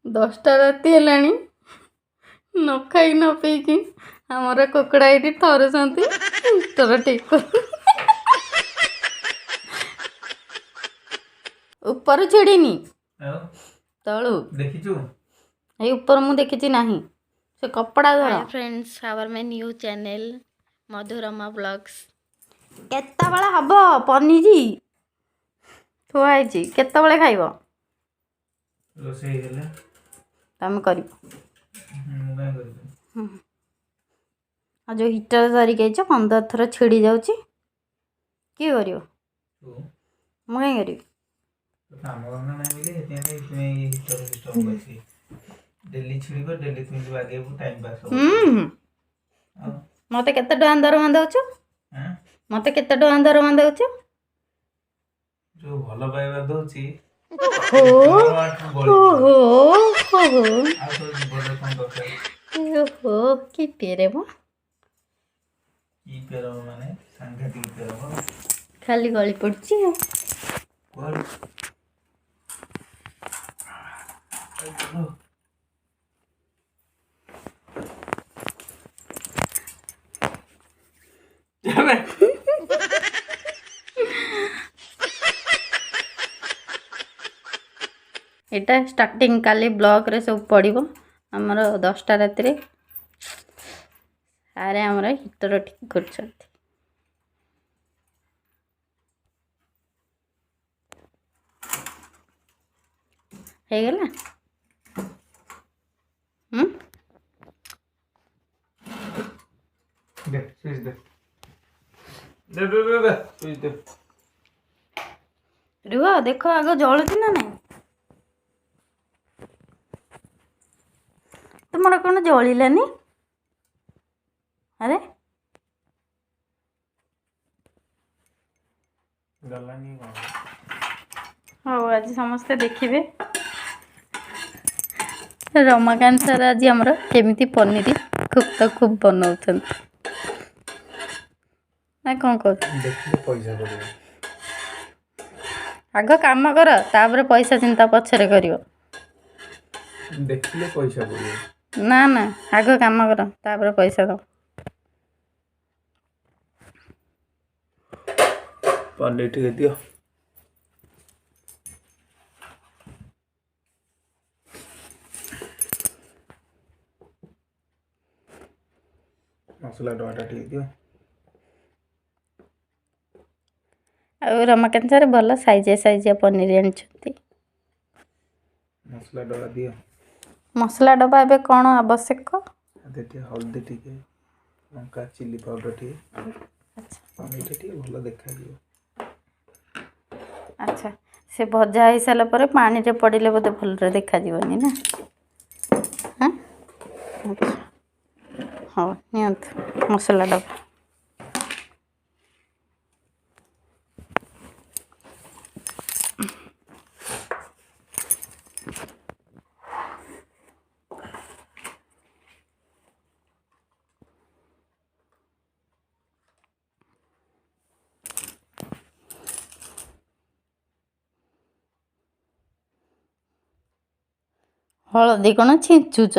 10ଟା ରାତି ହେଲାଣି ନ ଖାଇ ନ ପିଇକି ଆମର କୁକୁଡ଼ା ଏଇଠି ଥରୁଛନ୍ତି ହିଟର ଠିକ୍ ଉପରୁ ଛିଡ଼ିନି ତଳୁ ଦେଖିଛୁ ଏଇ ଉପର ମୁଁ ଦେଖିଛି ନାହିଁ ସେ କପଡ଼ା ଧର। Hi friends our my new channel Madhu Rama blogs. କେତେବେଳେ ହବ ପନିର ଥୁଆ ହେଇଛି କେତେବେଳେ ଖାଇବ ରୋଷେଇ ହେଲେ ତମେ କରିବ। ମୁଁ କାଇଁ କରିବି ଆଉ ଯେଉଁ ହିଟର ଧରିକି ଆଇଛ 15 ଥର ଛିଡ଼ି ଯାଉଛି କିଏ କରିବ? ତୁ ମୁଁ କାଇଁ କରିବି? କାମ କରନା ନାହିଁ ବୋଲି ସେଥିପାଇଁ ହିଟର ସିଷ୍ଟମ କରିଛି ଡେଲି ଛିଡ଼ିବ ଡେଲି ତୁମେ ବାଗେଇବୁ ଟାଇମ୍ ପାସ୍ ହେବ। ମୋତେ କେତେ ଟଙ୍କା ଦରମା ଦେଉଛ? ମୋତେ କେତେ ଟଙ୍କା ଦରମା ଦେଉଛ? ଯୋଉ ଭଲ ପାଇବା ଦଉଛି କି ପେରେ ମ କି ପେର ମାନେ ସାଂଘାତିକ ପେର ଖାଲି ଗଳି ପଡୁଛି ଏଇଟା ଷ୍ଟାର୍ଟିଂ କାଲି ବ୍ଲଗ୍ରେ ସବୁ ପଡ଼ିବ ଆମର 10ଟା ରାତିରେ ସାରେ ଆମର ହିଟର ଠିକ୍ କରୁଛନ୍ତି। ହେଇଗଲା ଦେ ସୁଇଚ ଦେ ଦେ ଦେ ଦେ ଦେ ସୁଇଚ ଦେ ରୁହ ଦେଖ ଆଗ ଜଳୁଛି ନା ନାଇଁ ତୁମର କ'ଣ ଜଳିଲାନି? ଆରେ ଗଲାନି କ'ଣ? ହଉ ଆଜି ସମସ୍ତେ ଦେଖିବେ ରମାକାନ୍ତ ସାର୍ ଆଜି ଆମର କେମିତି ପନିର ଖୁବ୍ ବନାଉଛନ୍ତି ନା କ'ଣ କହୁଛ? ଦେଖିଲେ ପଇସା ପଡ଼ିବ। ଆଗ କାମ କର ତାପରେ ପଇସା ଚିନ୍ତା ପଛରେ କରିବ। ଦେଖିଲେ ପଇସା ପଡ଼ିବ। ନା ନା ଆଗ କାମ କର ତାପରେ ପଇସା ଦବ। ପନିର ଟିକେ ଦିଅ। ମସଲା ଡବାଟା ଟିକେ ଦିଅ। ଆଉ ରମାକାନ୍ତ ସାର୍ ଭଲ ସାଇଜିଆ ପନିର ଆଣିଛନ୍ତି। ମସଲା ଡବା ଦିଅ। ମସଲା ଡବା ଏବେ କ'ଣ ଆବଶ୍ୟକ? ଟିକେ ହଳଦୀ ଟିକେ ଲଙ୍କା ଚିଲି ପାଉଡ଼ର ଟିକେ ପନିରଟା ଟିକେ ଭଲ ଦେଖାଯିବ। ଆଚ୍ଛା ସେ ଭଜା ହେଇସାରିଲା ପରେ ପାଣିରେ ପଡ଼ିଲେ ବୋଧେ ଭଲରେ ଦେଖାଯିବନି ନା? ଆଚ୍ଛା ହଉ ନିଅନ୍ତୁ ମସଲା ଡବା। ହଳଦୀ କ'ଣ ଛିଞ୍ଚୁଛ?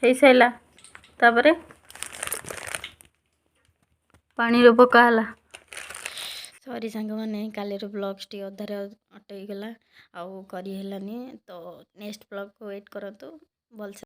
ହେଇସାରିଲା ତାପରେ ପାଣିରେ ପକା ହେଲା। सॉरी सांग मैंने काली ब्लॉग्स टी अधारे अटईगला आउ करी हेलानी तो नेक्स्ट ब्लॉग को वेट करतु भलसे।